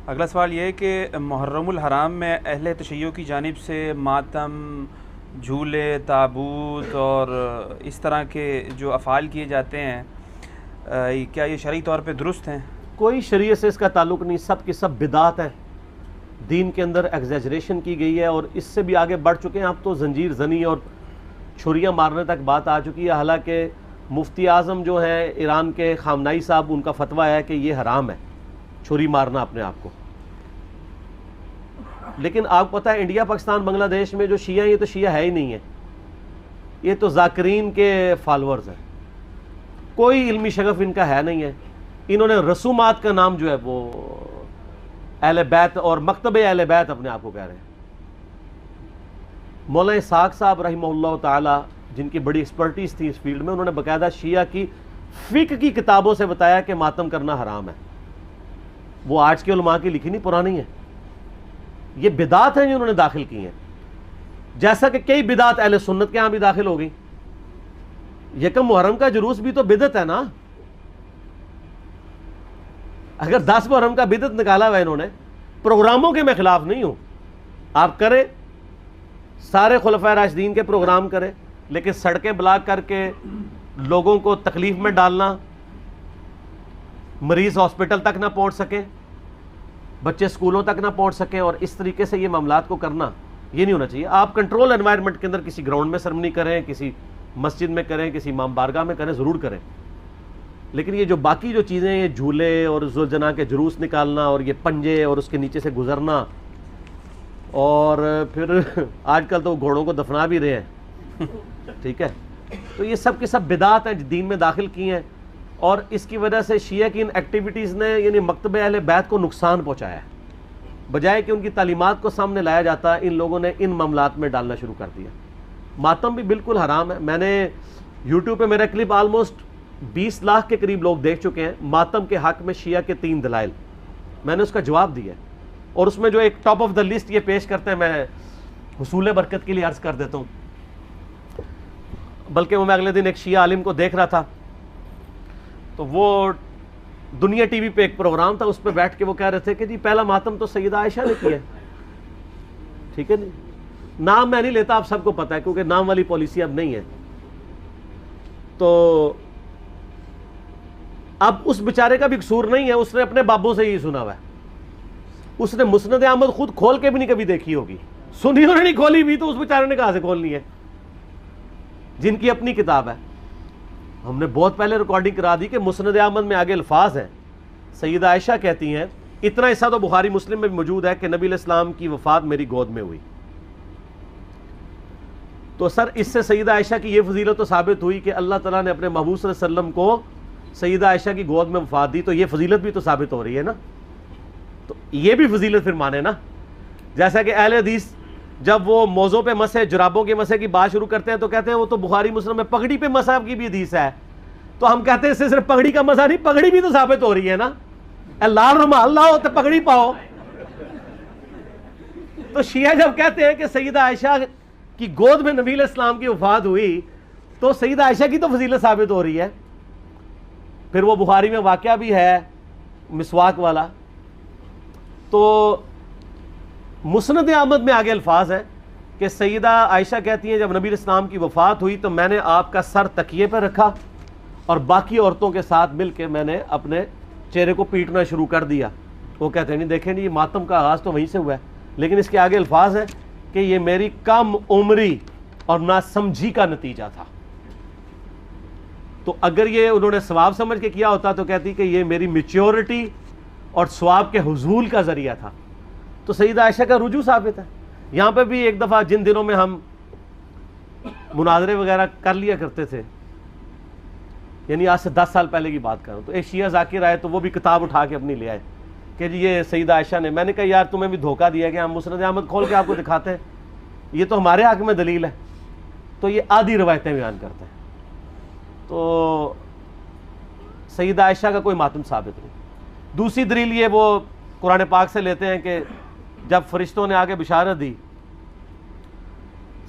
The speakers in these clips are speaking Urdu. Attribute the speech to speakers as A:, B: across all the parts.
A: اگلا سوال یہ ہے کہ محرم الحرام میں اہل تشیع کی جانب سے ماتم، جھولے، تابوت اور اس طرح کے جو افعال کیے جاتے ہیں، کیا یہ شرعی طور پہ درست ہیں؟
B: کوئی شریعت سے اس کا تعلق نہیں، سب کی سب بدعات ہیں، دین کے اندر ایگزیجریشن کی گئی ہے، اور اس سے بھی آگے بڑھ چکے ہیں اب تو زنجیر زنی اور چھریاں مارنے تک بات آ چکی ہے۔ حالانکہ مفتی اعظم جو ہیں ایران کے خامنائی صاحب، ان کا فتویٰ ہے کہ یہ حرام ہے چھری مارنا اپنے آپ کو۔ لیکن آپ کو پتہ ہے انڈیا، پاکستان، بنگلہ دیش میں جو شیعہ ہیں یہ تو شیعہ ہے ہی نہیں ہے، یہ تو ذاکرین کے فالورز ہیں، کوئی علمی شغف ان کا ہے نہیں ہے۔ انہوں نے رسومات کا نام جو ہے وہ اہل بیت اور مکتب اہل بیت اپنے آپ کو کہہ رہے ہیں۔ مولانا اسحاق صاحب رحمہ اللہ تعالی، جن کی بڑی ایکسپرٹیز تھی اس فیلڈ میں، انہوں نے باقاعدہ شیعہ کی فقہ کی کتابوں سے بتایا کہ ماتم کرنا حرام ہے۔ وہ آج کے علماء کی لکھی نہیں، پرانی ہے۔ یہ بدعات ہیں جو انہوں نے داخل کی ہیں، جیسا کہ کئی بدعات اہل سنت کے ہاں بھی داخل ہو گئی۔ یکم محرم کا جلوس بھی تو بدعت ہے نا۔ اگر 10 محرم کا بدعت نکالا ہوا انہوں نے، پروگراموں کے میں خلاف نہیں ہوں، آپ کریں، سارے خلفائے راشدین کے پروگرام کریں، لیکن سڑکیں بلاک کر کے لوگوں کو تکلیف میں ڈالنا، مریض ہاسپٹل تک نہ پہنچ سکیں، بچے سکولوں تک نہ پہنچ سکیں، اور اس طریقے سے یہ معاملات کو کرنا، یہ نہیں ہونا چاہیے۔ آپ کنٹرول انوائرمنٹ کے اندر کسی گراؤنڈ میں سرمنی کریں، کسی مسجد میں کریں، کسی امام بارگاہ میں کریں، ضرور کریں، لیکن یہ جو باقی جو چیزیں، یہ جھولے اور ذوالجناح کے جلوس نکالنا اور یہ پنجے اور اس کے نیچے سے گزرنا، اور پھر آج کل تو گھوڑوں کو دفنا بھی رہے ہیں، ٹھیک ہے، تو یہ سب کی سب بدعات ہیں دین میں داخل کی ہیں، اور اس کی وجہ سے شیعہ کی ان ایکٹیویٹیز نے یعنی مکتب اہل بیت کو نقصان پہنچایا ہے۔ بجائے کہ ان کی تعلیمات کو سامنے لایا جاتا، ان لوگوں نے ان معاملات میں ڈالنا شروع کر دیا۔ ماتم بھی بالکل حرام ہے۔ میں نے یوٹیوب پہ میرا کلپ آلموسٹ 20 لاکھ کے قریب لوگ دیکھ چکے ہیں، ماتم کے حق میں شیعہ کے 3 دلائل، میں نے اس کا جواب دیا ہے، اور اس میں جو ایک ٹاپ آف دا لسٹ یہ پیش کرتے ہیں، میں حصول برکت کے لیے عرض کر دیتا ہوں۔ بلکہ میں اگلے دن ایک شیعہ عالم کو دیکھ رہا تھا، تو وہ دنیا ٹی وی پہ ایک پروگرام تھا، اس پہ بیٹھ کے وہ کہہ رہے تھے کہ جی پہلا ماتم تو سیدہ عائشہ نے کیا ہے، ٹھیک ہے، نہیں نام میں نہیں لیتا، آپ سب کو پتا ہے، کیونکہ نام والی پالیسی اب نہیں ہے۔ تو اب اس بیچارے کا بھی قصور نہیں ہے، اس نے اپنے بابوں سے ہی سنا ہوا ہے، اس نے مسند احمد خود کھول کے بھی نہیں کبھی دیکھی ہوگی، سنی انہوں نے نہیں کھولی بھی، تو اس بیچارے نے کہاں سے کھولنی ہے، جن کی اپنی کتاب ہے۔ ہم نے بہت پہلے ریکارڈنگ کرا دی کہ مسند احمد میں آگے الفاظ ہیں، سیدہ عائشہ کہتی ہیں، اتنا حصہ تو بخاری مسلم میں بھی موجود ہے کہ نبی علیہ السلام کی وفات میری گود میں ہوئی۔ تو سر اس سے سیدہ عائشہ کی یہ فضیلت تو ثابت ہوئی کہ اللہ تعالیٰ نے اپنے محبوب صلی اللہ علیہ وسلم کو سیدہ عائشہ کی گود میں وفات دی، تو یہ فضیلت بھی تو ثابت ہو رہی ہے نا، تو یہ بھی فضیلت پھر مانے نا۔ جیسا کہ اہل حدیث جب وہ موزوں پہ مسح، جرابوں کے مسح کی بات شروع کرتے ہیں تو کہتے ہیں وہ تو بخاری مسلم میں پگڑی پہ مسح کی بھی حدیث ہے، تو ہم کہتے ہیں اس سے صرف پگڑی کا مسح نہیں، پگڑی بھی تو ثابت ہو رہی ہے نا، لال رومال لاؤ تو پگڑی پاؤ۔ تو شیعہ جب کہتے ہیں کہ سیدہ عائشہ کی گود میں نبی علیہ السلام کی وفات ہوئی، تو سیدہ عائشہ کی تو فضیلت ثابت ہو رہی ہے۔ پھر وہ بخاری میں واقعہ بھی ہے مسواک والا۔ تو مسند احمد میں آگے الفاظ ہیں کہ سیدہ عائشہ کہتی ہیں جب نبی علیہ السلام کی وفات ہوئی تو میں نے آپ کا سر تکیے پہ رکھا اور باقی عورتوں کے ساتھ مل کے میں نے اپنے چہرے کو پیٹنا شروع کر دیا۔ وہ کہتے ہیں نہیں دیکھیں نہیں، یہ ماتم کا آغاز تو وہیں سے ہوا ہے، لیکن اس کے آگے الفاظ ہیں کہ یہ میری کم عمری اور ناسمجھی کا نتیجہ تھا۔ تو اگر یہ انہوں نے ثواب سمجھ کے کیا ہوتا تو کہتی کہ یہ میری میچیورٹی اور ثواب کے حصول کا ذریعہ تھا۔ تو سیدہ عائشہ کا رجوع ثابت ہے۔ یہاں پہ بھی ایک دفعہ جن دنوں میں ہم مناظرے وغیرہ کر لیا کرتے تھے، یعنی آج سے 10 سال پہلے کی بات کر رہا ہوں، تو ایک شیعہ ذاکر آئے تو وہ بھی کتاب اٹھا کے اپنی لے آئے کہ جی یہ سیدہ عائشہ نے، میں نے کہا یار تمہیں بھی دھوکہ دیا کہ ہم مسند احمد کھول کے آپ کو دکھاتے ہیں، یہ تو ہمارے حق میں دلیل ہے، تو یہ آدھی روایتیں بیان کرتے ہیں۔ تو سیدہ عائشہ کا کوئی ماتم ثابت نہیں۔ دوسری دلیل یہ وہ قرآن پاک سے لیتے ہیں کہ جب فرشتوں نے آگے بشارت دی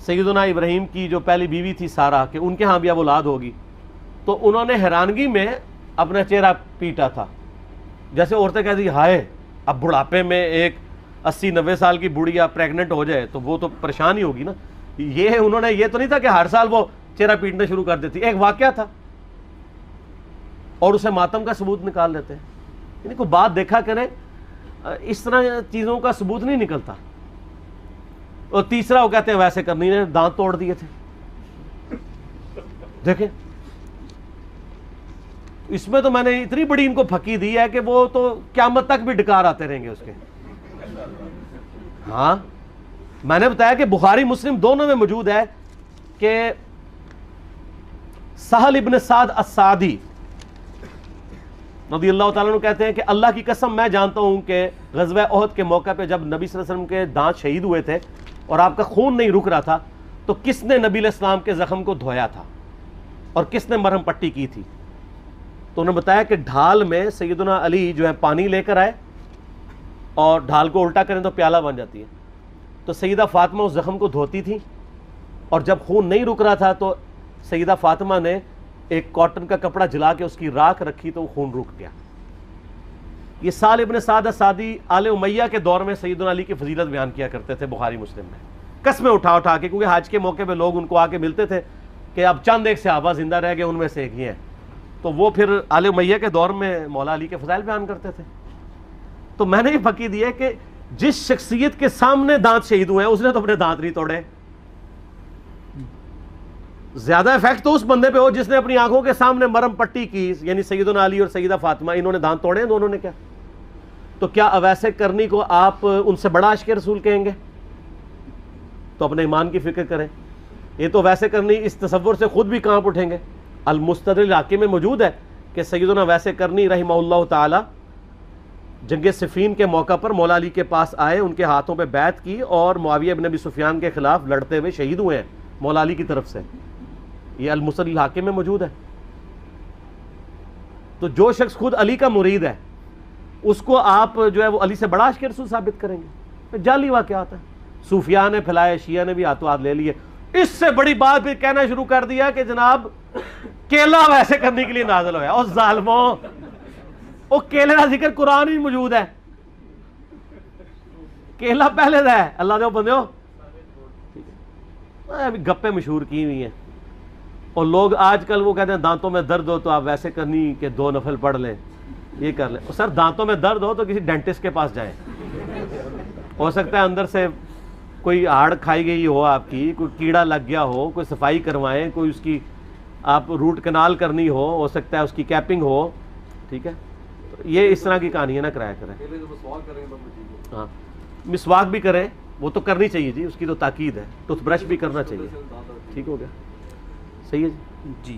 B: سیدنا ابراہیم کی جو پہلی بیوی تھی سارہ کہ ان کے ہاں بھی اب اولاد ہوگی، تو انہوں نے حیرانگی میں اپنا چہرہ پیٹا تھا، جیسے عورتیں کہتی ہائے اب بڑھاپے میں ایک 80-90 سال کی بوڑھیا پریگننٹ ہو جائے تو وہ تو پریشان ہی ہوگی نا. یہ انہوں نے یہ تو نہیں تھا کہ ہر سال وہ چہرہ پیٹنا شروع کر دیتی, ایک واقعہ تھا اور اسے ماتم کا ثبوت نکال لیتے ہیں. یعنی کوئی بات دیکھا کریں, اس طرح چیزوں کا ثبوت نہیں نکلتا. اور تیسرا وہ کہتے ہیں ویسے کرنی نے دانت توڑ دیے تھے. دیکھیں اس میں تو میں نے اتنی بڑی ان کو پھکی دی ہے کہ وہ تو قیامت تک بھی ڈکار آتے رہیں گے اس کے. ہاں میں نے بتایا کہ بخاری مسلم دونوں میں موجود ہے کہ سہل ابن سعد السعدی رضی اللہ تعالیٰ عنہ کہتے ہیں کہ اللہ کی قسم میں جانتا ہوں کہ غزوہ احد کے موقع پہ جب نبی صلی اللہ علیہ وسلم کے دانت شہید ہوئے تھے اور آپ کا خون نہیں رک رہا تھا تو کس نے نبی علیہ السلام کے زخم کو دھویا تھا اور کس نے مرہم پٹی کی تھی. تو انہوں نے بتایا کہ ڈھال میں سیدنا علی جو ہے پانی لے کر آئے اور ڈھال کو الٹا کریں تو پیالہ بن جاتی ہے. تو سیدہ فاطمہ اس زخم کو دھوتی تھی اور جب خون نہیں رک رہا تھا تو سیدہ فاطمہ نے ایک کاٹن کا کپڑا جلا کے اس کی راکھ رکھی تو وہ خون رک گیا. یہ سہل ابن سعد السعدی آل امیہ کے دور میں سیدنا علی کی فضیلت بیان کیا کرتے تھے بخاری مسلم میں, قسمیں اٹھا اٹھا کے, کیونکہ حج کے موقع پہ لوگ ان کو آ کے ملتے تھے کہ اب چند ایک صحابہ زندہ رہ گئے, ان میں سے ایک ہی ہیں. تو وہ پھر آل امیہ کے دور میں مولا علی کے فضائل بیان کرتے تھے. تو میں نے یہ پھکی دی ہے کہ جس شخصیت کے سامنے دانت شہید ہوئے ہیں اس نے تو اپنے دانت نہیں توڑے. زیادہ افیکٹ تو اس بندے پہ ہو جس نے اپنی آنکھوں کے سامنے مرہم پٹی کی, یعنی سیدنا علی اور سیدہ فاطمہ, انہوں نے دانت توڑے ہیں دونوں نے. کیا تو کیا اویسے کرنی کو آپ ان سے بڑا عاشق رسول کہیں گے؟ تو اپنے ایمان کی فکر کریں. یہ تو ویسے کرنی اس تصور سے خود بھی کانپ اٹھیں گے. المستدرک الحاکم میں موجود ہے کہ سیدنا ویسے کرنی رحمہ اللہ تعالی جنگ صفین کے موقع پر مولا علی کے پاس آئے, ان کے ہاتھوں پہ بیعت کی اور معاویہ بن ابی سفیان کے خلاف لڑتے ہوئے شہید ہوئے ہیں مولا علی کی طرف سے. یہ المستدرک الحاکم میں موجود ہے. تو جو شخص خود علی کا مرید ہے اس کو آپ جو ہے وہ علی سے بڑا عاشق رسول ثابت کریں گے؟ جعلی واقعات ہے. صوفیاء نے پھیلائے, شیعہ نے بھی ہاتھوں ہاتھ لے لیے. اس سے بڑی بات بھی کہنا شروع کر دیا کہ جناب کیلا ویسے کرنے کے لیے نازل ہوا ہے. اور ظالموں, وہ کیلے کا ذکر قرآن میں موجود ہے. کیلا پہلے دا ہے, اللہ دے بندے ہو ابھی گپے مشہور کی ہوئی ہیں. اور لوگ آج کل وہ کہتے ہیں دانتوں میں درد ہو تو آپ ویسے کرنی کہ 2 نفل پڑھ لیں, یہ کر لیں. سر دانتوں میں درد ہو تو کسی ڈینٹسٹ کے پاس جائیں. ہو سکتا ہے اندر سے کوئی ہاڑ کھائی گئی ہو, آپ کی کوئی کیڑا لگ گیا ہو, کوئی صفائی کروائیں, کوئی اس کی آپ روٹ کنال کرنی ہو سکتا ہے اس کی کیپنگ ہو. ٹھیک ہے, تو یہ اس طرح کی کہانی ہے نہ کرایا کریں. ہاں مسواک بھی کریں, وہ تو کرنی چاہیے جی, اس کی تو تاکید ہے. ٹوتھ برش بھی کرنا چاہیے. ٹھیک ہو گیا, صحیح ہے جی.